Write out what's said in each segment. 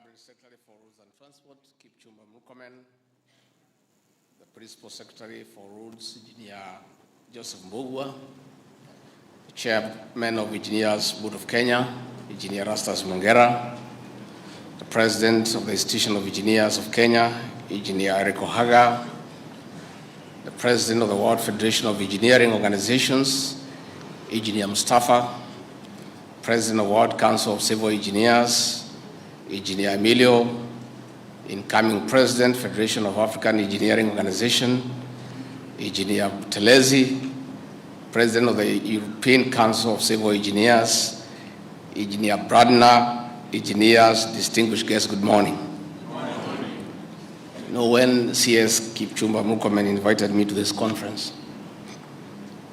Cabinet Secretary for Roads and Transport, Kipchumba Murkomen, the Principal Secretary for Roads, Engineer Joseph Mbugua, the Chairman of Engineers Board of Kenya, Engineer Rastas Mongera, the President of the Institution of Engineers of Kenya, Engineer Eric Ohaga, the President of the World Federation of Engineering Organizations, Engineer Mustafa, President of the World Council of Civil Engineers, Engineer Emilio, incoming President, Federation of African Engineering Organization, Engineer Telezi, President of the European Council of Civil Engineers, Engineer Bradner, engineers, distinguished guests, good morning. Good morning. You know, when CS Kipchumba Murkomen invited me to this conference,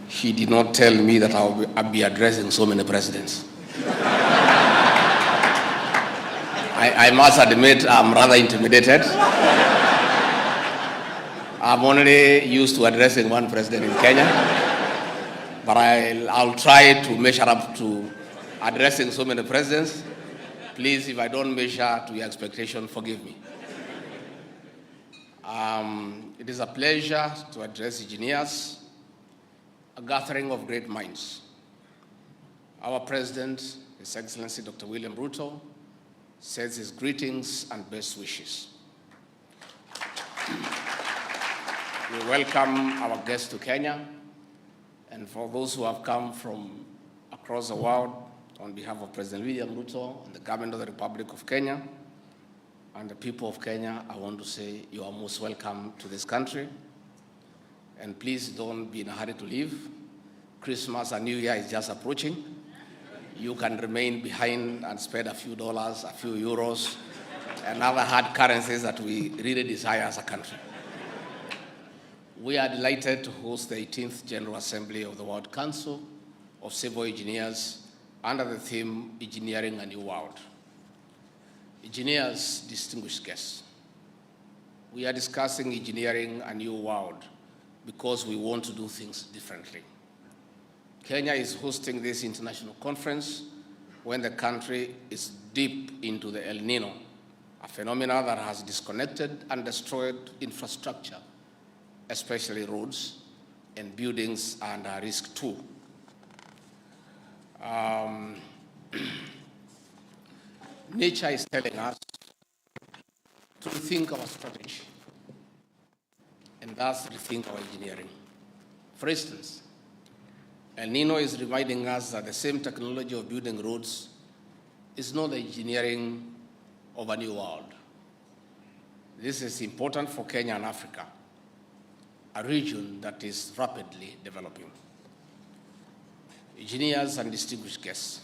he did not tell me that I'll be addressing so many presidents. I must admit I'm rather intimidated. I'm only used to addressing one president in Kenya, but I'll try to measure up to addressing so many presidents. Please, if I don't measure to your expectation, forgive me. It is a pleasure to address engineers, a gathering of great minds. Our President, His Excellency Dr. William Ruto, sends his greetings and best wishes. We welcome our guests to Kenya, and for those who have come from across the world, on behalf of President William Ruto and the government of the Republic of Kenya and the people of Kenya, I want to say you are most welcome to this country. And please don't be in a hurry to leave. Christmas and New Year is just approaching. You can remain behind and spend a few dollars, a few euros, and other hard currencies that we really desire as a country. We are delighted to host the 18th General Assembly of the World Council of Civil Engineers under the theme, Engineering a New World. Engineers, distinguished guests, we are discussing engineering a new world because we want to do things differently. Kenya is hosting this international conference when the country is deep into the El Nino, a phenomenon that has disconnected and destroyed infrastructure, especially roads, and buildings are under risk too. Nature is telling us to rethink our strategy and thus rethink our engineering. For instance, El Nino is reminding us that the same technology of building roads is not the engineering of a new world. This is important for Kenya and Africa, a region that is rapidly developing. Engineers and distinguished guests,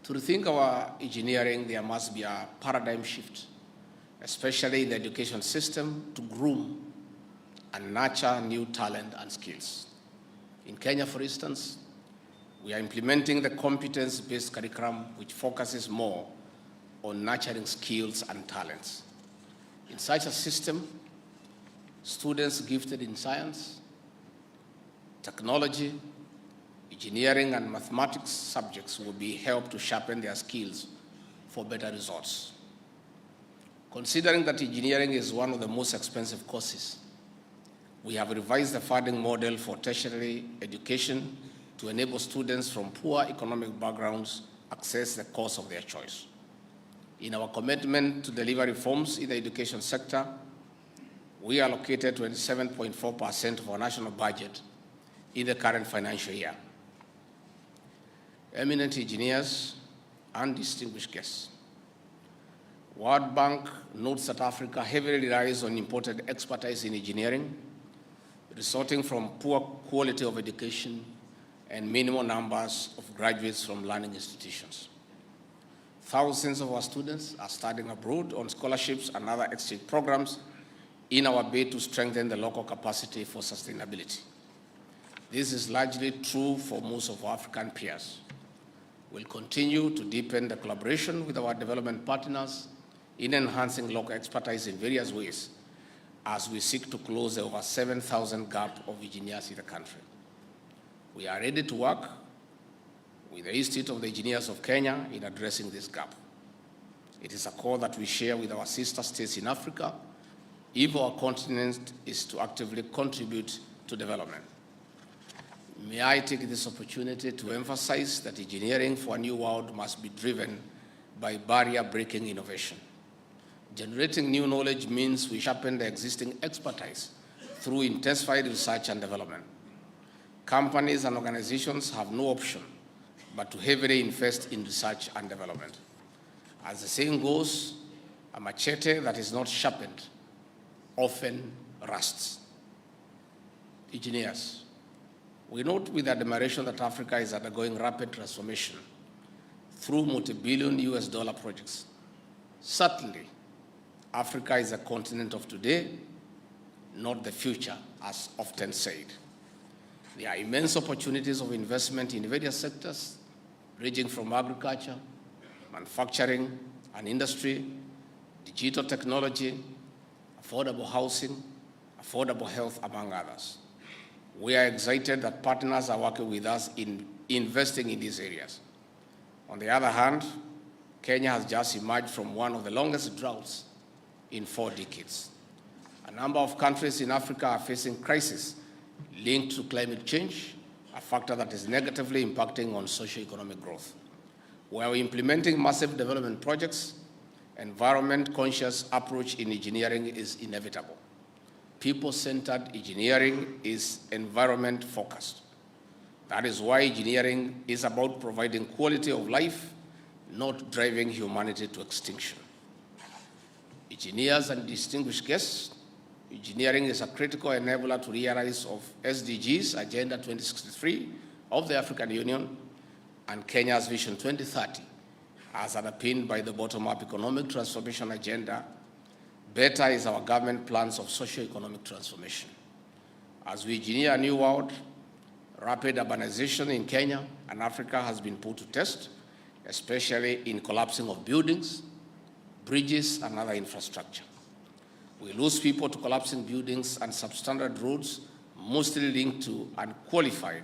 to rethink our engineering, there must be a paradigm shift, especially in the education system, to groom and nurture new talent and skills. In Kenya, for instance, we are implementing the competence-based curriculum, which focuses more on nurturing skills and talents. In such a system, students gifted in science, technology, engineering, and mathematics subjects will be helped to sharpen their skills for better results. Considering that engineering is one of the most expensive courses, we have revised the funding model for tertiary education to enable students from poor economic backgrounds access the course of their choice. In our commitment to deliver reforms in the education sector, we allocated 27.4% of our national budget in the current financial year. Eminent engineers and distinguished guests, World Bank notes that Africa heavily relies on imported expertise in engineering, resulting from poor quality of education and minimal numbers of graduates from learning institutions. Thousands of our students are studying abroad on scholarships and other exchange programs in our bid to strengthen the local capacity for sustainability. This is largely true for most of our African peers. We'll continue to deepen the collaboration with our development partners in enhancing local expertise in various ways as we seek to close the over 7,000 gap of engineers in the country. We are ready to work with the Institute of the Engineers of Kenya in addressing this gap. It is a core that we share with our sister states in Africa if our continent is to actively contribute to development. May I take this opportunity to emphasize that engineering for a new world must be driven by barrier-breaking innovation. Generating new knowledge means we sharpen the existing expertise through intensified research and development. Companies and organizations have no option but to heavily invest in research and development. As the saying goes, a machete that is not sharpened often rusts. Engineers, we note with admiration that Africa is undergoing rapid transformation through multi-billion US dollar projects. Certainly, Africa is a continent of today, not the future, as often said. There are immense opportunities of investment in various sectors, ranging from agriculture, manufacturing and industry, digital technology, affordable housing, affordable health, among others. We are excited that partners are working with us in investing in these areas. On the other hand, Kenya has just emerged from one of the longest droughts in 4 decades. A number of countries in Africa are facing crises linked to climate change, a factor that is negatively impacting on socio-economic growth. While implementing massive development projects, environment-conscious approach in engineering is inevitable. People-centered engineering is environment-focused. That is why engineering is about providing quality of life, not driving humanity to extinction. Engineers and distinguished guests, engineering is a critical enabler to realize of SDGs, Agenda 2063 of the African Union, and Kenya's Vision 2030, as underpinned by the bottom-up economic transformation agenda. Better is our government plans of socio-economic transformation. As we engineer a new world, rapid urbanization in Kenya and Africa has been put to test, especially in collapsing of buildings, bridges, and other infrastructure. We lose people to collapsing buildings and substandard roads, mostly linked to unqualified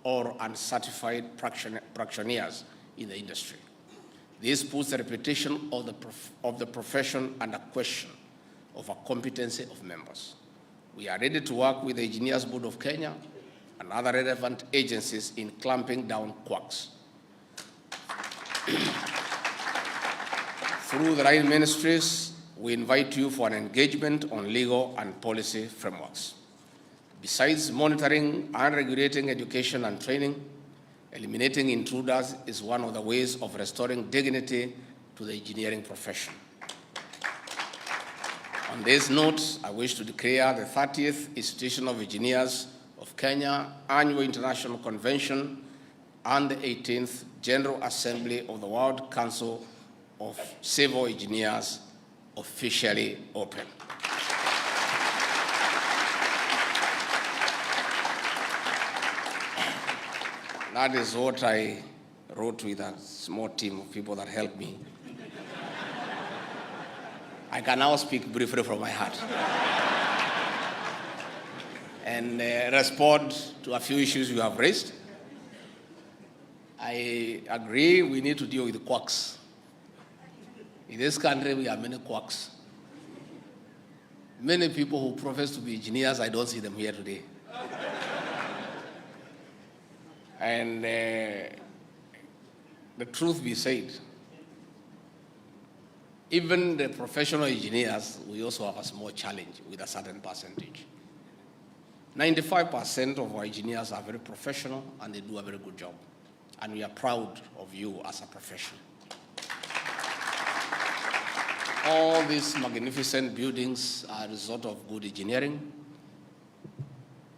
or uncertified practitioners in the industry. This puts the reputation of the profession under question of a competency of members. We are ready to work with the Engineers Board of Kenya and other relevant agencies in clamping down quacks. Through the right ministries, we invite you for an engagement on legal and policy frameworks. Besides monitoring and regulating education and training, eliminating intruders is one of the ways of restoring dignity to the engineering profession. On this note, I wish to declare the 30th Institution of Engineers of Kenya Annual International Convention and the 18th General Assembly of the World Council of Civil Engineers officially open. That is what I wrote with a small team of people that helped me. I can now speak briefly from my heart and respond to a few issues you have raised. I agree we need to deal with the quacks. In this country, we have many quacks. Many people who profess to be engineers, I don't see them here today. And the truth be said, even the professional engineers, we also have a small challenge with a certain percentage. 95% of our engineers are very professional and they do a very good job. And we are proud of you as a profession. All these magnificent buildings are a result of good engineering.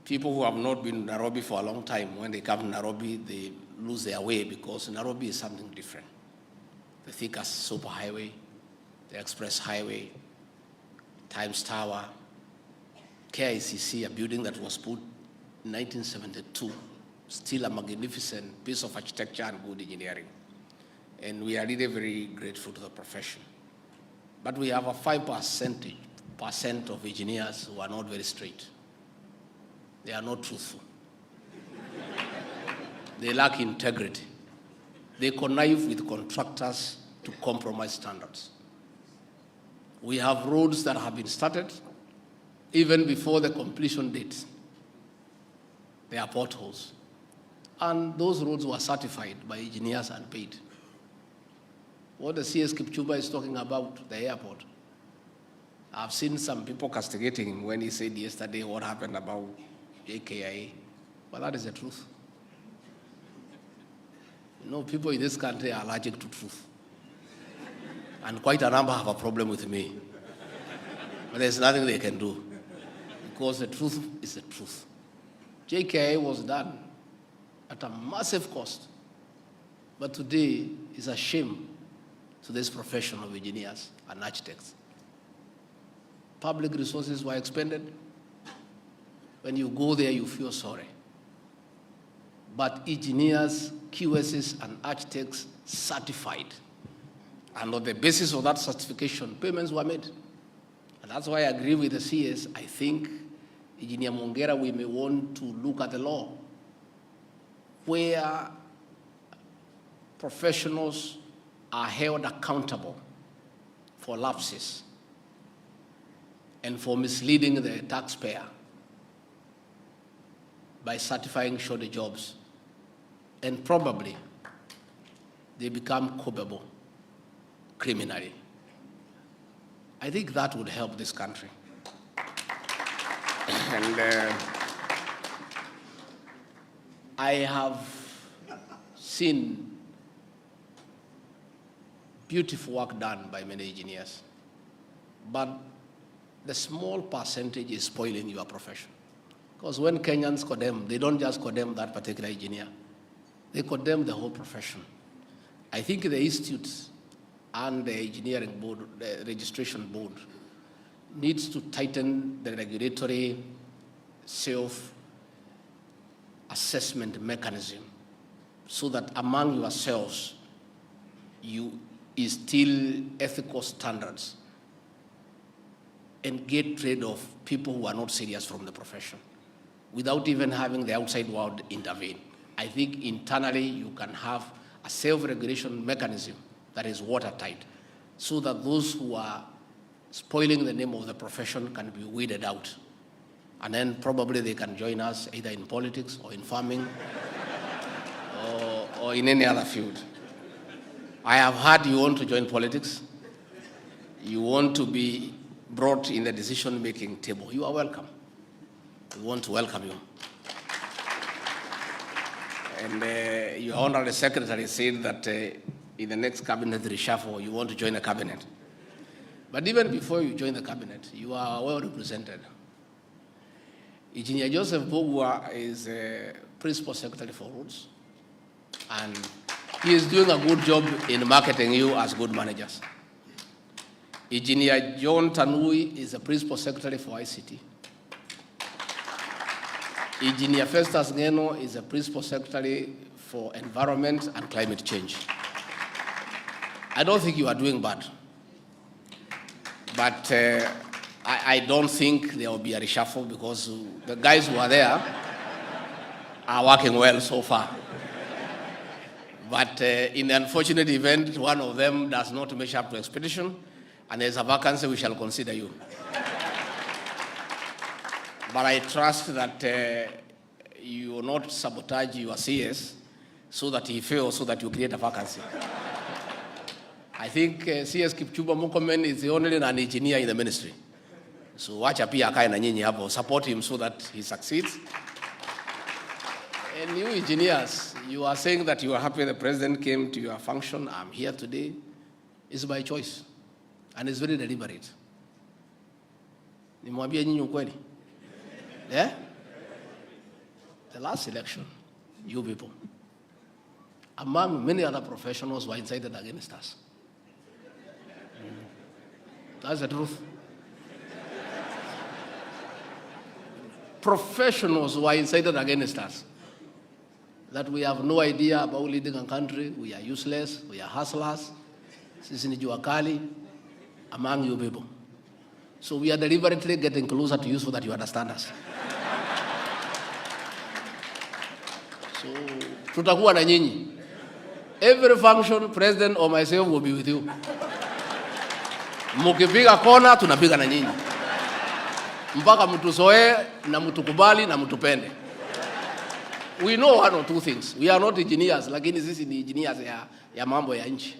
People who have not been in Nairobi for a long time, when they come to Nairobi, they lose their way because Nairobi is something different. The Thika Superhighway, the Express Highway, Times Tower, KICC, a building that was put in 1972, still a magnificent piece of architecture and good engineering. And we are really very grateful to the profession. But we have a 5% of engineers who are not very straight. They are not truthful. They lack integrity. They connive with contractors to compromise standards. We have roads that have been started even before the completion date. There are potholes. And those roads were certified by engineers and paid. What the CS Kipchumba is talking about, the airport, I've seen some people castigating him when he said yesterday what happened about JKIA. But that is the truth. You know, people in this country are allergic to truth. And quite a number have a problem with me. But there's nothing they can do. Because the truth is the truth. JKIA was done at a massive cost. But today is a shame to this profession of engineers and architects. Public resources were expended. When you go there, you feel sorry. But engineers, QSs, and architects certified. And on the basis of that certification, payments were made. And that's why I agree with the CS. I think, Engineer Mongera, we may want to look at the law where professionals are held accountable for lapses and for misleading the taxpayer by certifying shoddy jobs. And probably they become culpable criminally. I think that would help this country. And I have seen beautiful work done by many engineers, but the small percentage is spoiling your profession. Because when Kenyans condemn, they don't just condemn that particular engineer, they condemn the whole profession. I think the institutes and the engineering board, the registration board, needs to tighten the regulatory self-assessment mechanism so that among yourselves, you instill ethical standards and get rid of people who are not serious from the profession without even having the outside world intervene. I think internally you can have a self-regulation mechanism that is watertight so that those who are spoiling the name of the profession can be weeded out. And then probably they can join us either in politics or in farming or in any other field. I have heard you want to join politics. You want to be brought in the decision-making table. You are welcome. We want to welcome you. And your Honorary Secretary said that in the next cabinet reshuffle, you want to join the cabinet. But even before you join the cabinet, you are well represented. Engineer Joseph Mbugua is a Principal Secretary for Roads, and he is doing a good job in marketing you as good managers. Engineer John Tanui is a Principal Secretary for ICT. Engineer Festus Ngeno is a Principal Secretary for Environment and Climate Change. I don't think you are doing bad. But I don't think there will be a reshuffle because the guys who are there are working well so far. But in the unfortunate event, one of them does not measure up to expectation, and there's a vacancy, we shall consider you. But I trust that you will not sabotage your CS so that he fails, so that you create a vacancy. I think CS Kipchumba Murkomen is the only non-engineer in the ministry. So wacha pia akae na nyinyi hapo, support him so that he succeeds. And you engineers, you are saying that you are happy the president came to your function. I'm here today. It's by choice. And it's very deliberate. Nimwambia nyinyi ukweli. Yeah? The last election, you people, among many other professionals, were incited against us. That's the truth. Professionals were incited against us. That we have no idea about leading a country, we are useless, we are hustlers, sisi ni jua kali, among you people. So we are deliberately getting closer to you so that you understand us. So tutakuwa na nyinyi. Every function, president or myself will be with you. Mukipiga kona, tunapiga na nyinyi. Mpaka mtuzoe na mtukubali na mtupende. We know one or two things. We are not engineers, lakini sisi ni engineers ya mambo ya nchi.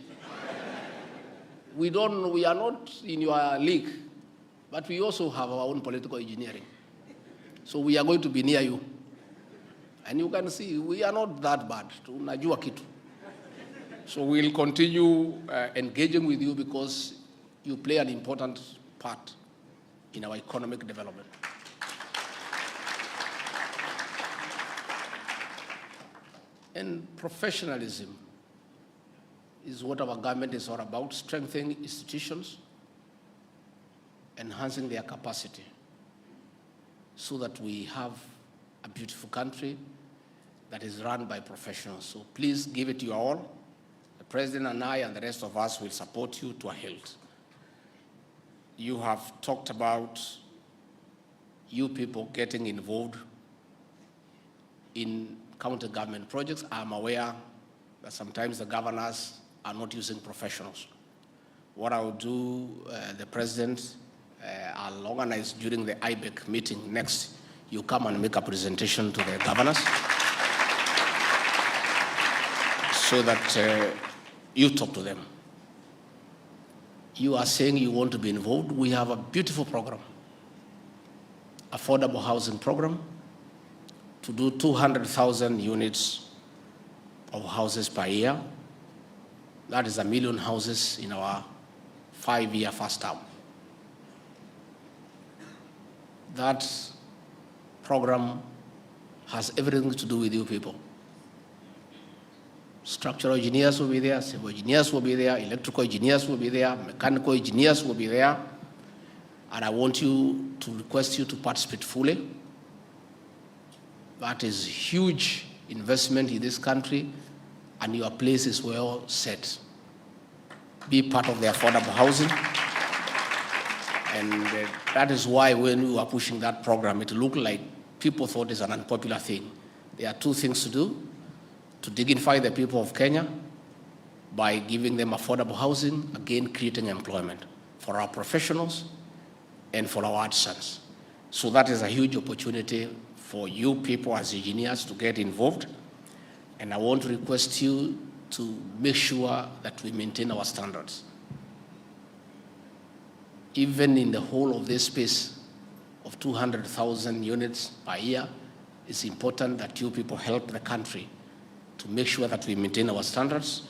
We are not in your league, but we also have our own political engineering. So we are going to be near you. And you can see, we are not that bad. Tunajua kitu. So we'll continue engaging with you because you play an important part in our economic development. And professionalism is what our government is all about, strengthening institutions, enhancing their capacity so that we have a beautiful country that is run by professionals. So please give it your all. The President and I and the rest of us will support you to a hilt. You have talked about you people getting involved in county government projects. I'm aware that sometimes the governors are not using professionals. What I will do, the President, I'll organize during the IBEC meeting next, you come and make a presentation to the governors so that you talk to them. You are saying you want to be involved. We have a beautiful program, affordable housing program, to do 200,000 units of houses per year. That is 1 million houses in our 5-year first term. That program has everything to do with you people. Structural engineers will be there, civil engineers will be there, electrical engineers will be there, mechanical engineers will be there. And I want you to request you to participate fully. That is huge investment in this country, and your place is well set. Be part of the affordable housing. And that is why when we were pushing that program, it looked like people thought it's an unpopular thing. There are two things to do: to dignify the people of Kenya by giving them affordable housing, again creating employment for our professionals and for our artisans. So that is a huge opportunity for you people as engineers to get involved. And I want to request you to make sure that we maintain our standards. Even in the whole of this space of 200,000 units per year, it's important that you people help the country to make sure that we maintain our standards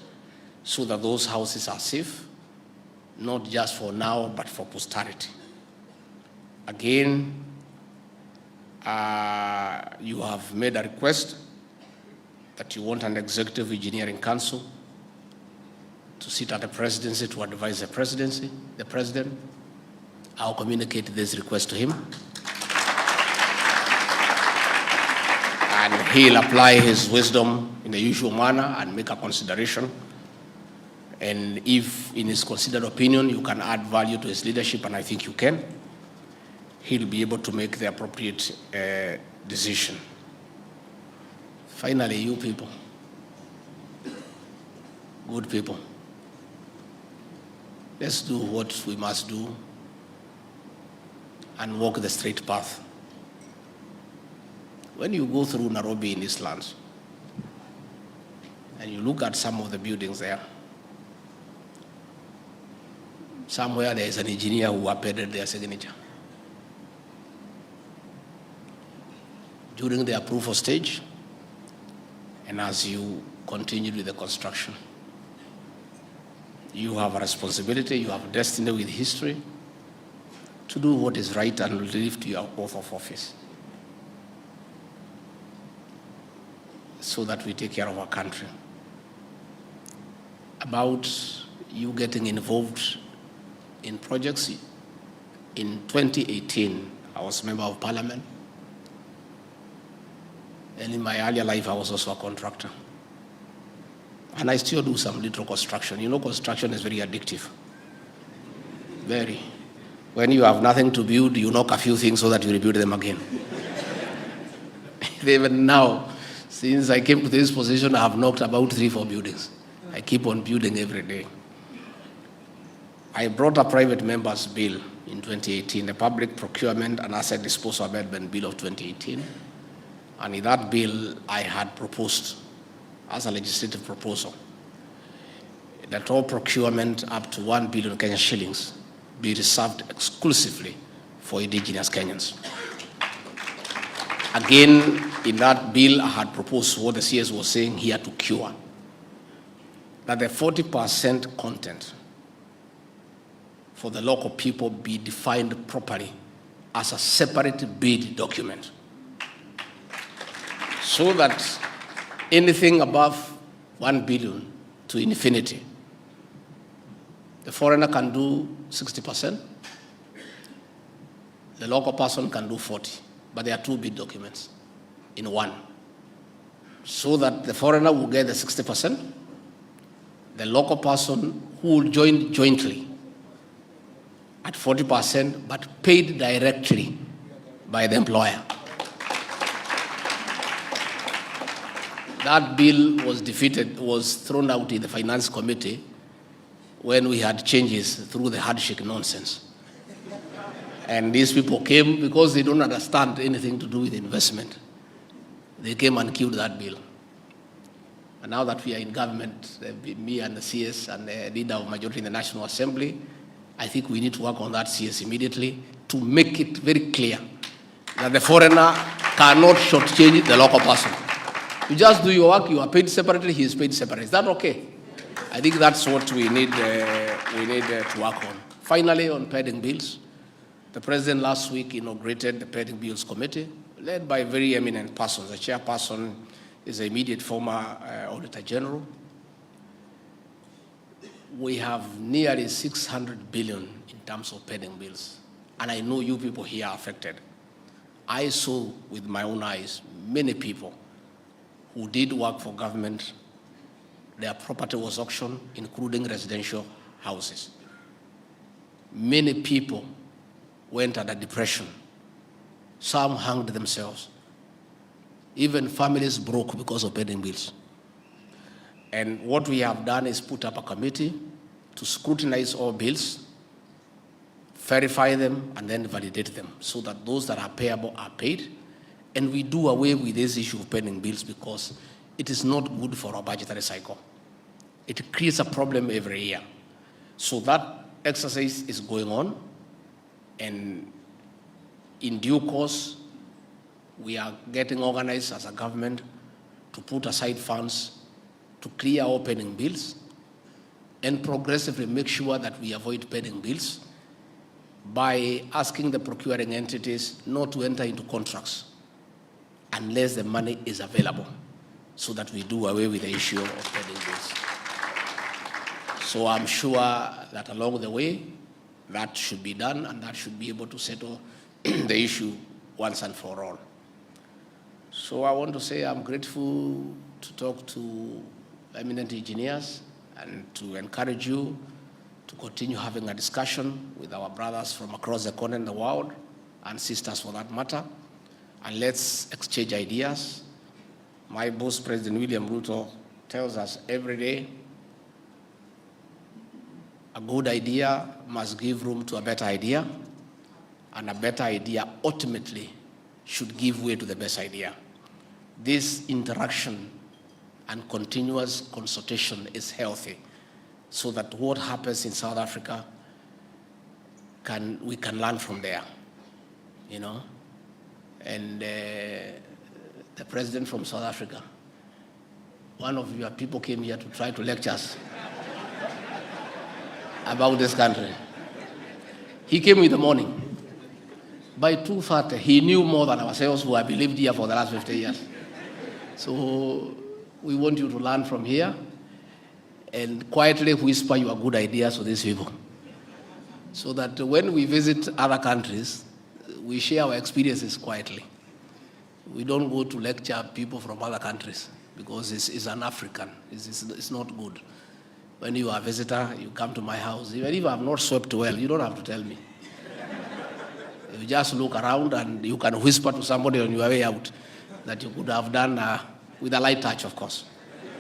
so that those houses are safe, not just for now, but for posterity. Again, you have made a request that you want an executive engineering council to sit at the presidency to advise the president. I'll communicate this request to him. And he'll apply his wisdom in the usual manner and make a consideration. And if in his considered opinion you can add value to his leadership, and I think you can, he'll be able to make the appropriate decision. Finally, you people, good people, let's do what we must do and walk the straight path. When you go through Nairobi in these lands and you look at some of the buildings there, somewhere there is an engineer who appended their signature. During the approval stage, and as you continue with the construction, you have a responsibility, you have a destiny with history to do what is right and live to your oath of office so that we take care of our country. About you getting involved in projects, in 2018, I was a member of parliament. And in my earlier life, I was also a contractor. And I still do some little construction. You know, construction is very addictive. Very. When you have nothing to build, you knock a few things so that you rebuild them again. Even now, since I came to this position, I have knocked about 3-4 buildings. I keep on building every day. I brought a private member's bill in 2018, the Public Procurement and Asset Disposal Amendment Bill of 2018. And in that bill, I had proposed, as a legislative proposal, that all procurement up to 1 billion Kenyan shillings be reserved exclusively for indigenous Kenyans. Again, in that bill, I had proposed what the CS was saying here to cure, that the 40% content for the local people be defined properly as a separate bid document, so that anything above 1 billion to infinity, the foreigner can do 60%, the local person can do 40%, but there are 2 bid documents in one, so that the foreigner will get the 60%, the local person who will join jointly at 40%, but paid directly by the employer. That bill was defeated, was thrown out in the Finance Committee when we had changes through the handshake nonsense. And these people came because they don't understand anything to do with investment. They came and killed that bill. And now that we are in government, me and the CS and the leader of majority in the National Assembly, I think we need to work on that CS immediately to make it very clear that the foreigner cannot shortchange the local person. You just do your work, you are paid separately, he is paid separately. Is that okay? I think that's what we need to work on. Finally, on pending bills, the President last week inaugurated the Pending Bills Committee, led by very eminent persons. The chairperson is the immediate former Auditor General. We have nearly 600 billion in terms of pending bills. And I know you people here are affected. I saw with my own eyes many people who did work for government, their property was auctioned, including residential houses. Many people went under depression. Some hanged themselves. Even families broke because of pending bills. And what we have done is put up a committee to scrutinize all bills, verify them, and then validate them so that those that are payable are paid. And we do away with this issue of pending bills because it is not good for our budgetary cycle. It creates a problem every year. So that exercise is going on, and in due course, we are getting organized as a government to put aside funds to clear all pending bills and progressively make sure that we avoid pending bills by asking the procuring entities not to enter into contracts unless the money is available, so that we do away with the issue of pending bills. So I'm sure that along the way, that should be done, and that should be able to settle the issue once and for all. So I want to say I'm grateful to talk to eminent engineers and to encourage you to continue having a discussion with our brothers from across the continent, the world, and sisters for that matter, and let's exchange ideas. My boss, President William Ruto, tells us every day, a good idea must give room to a better idea, and a better idea ultimately should give way to the best idea. This interaction and continuous consultation is healthy, so that what happens in South Africa, we can learn from there, And the president from South Africa, one of your people came here to try to lecture us about this country. He came in the morning. By 2:30, he knew more than ourselves who have lived here for the last 50 years. So we want you to learn from here and quietly whisper your good ideas to these people, so that when we visit other countries, we share our experiences quietly. We don't go to lecture people from other countries because it's an African. It's not good. When you are a visitor, you come to my house. Even if I have not swept well, you don't have to tell me. You just look around and you can whisper to somebody on your way out that you could have done with a light touch, of course.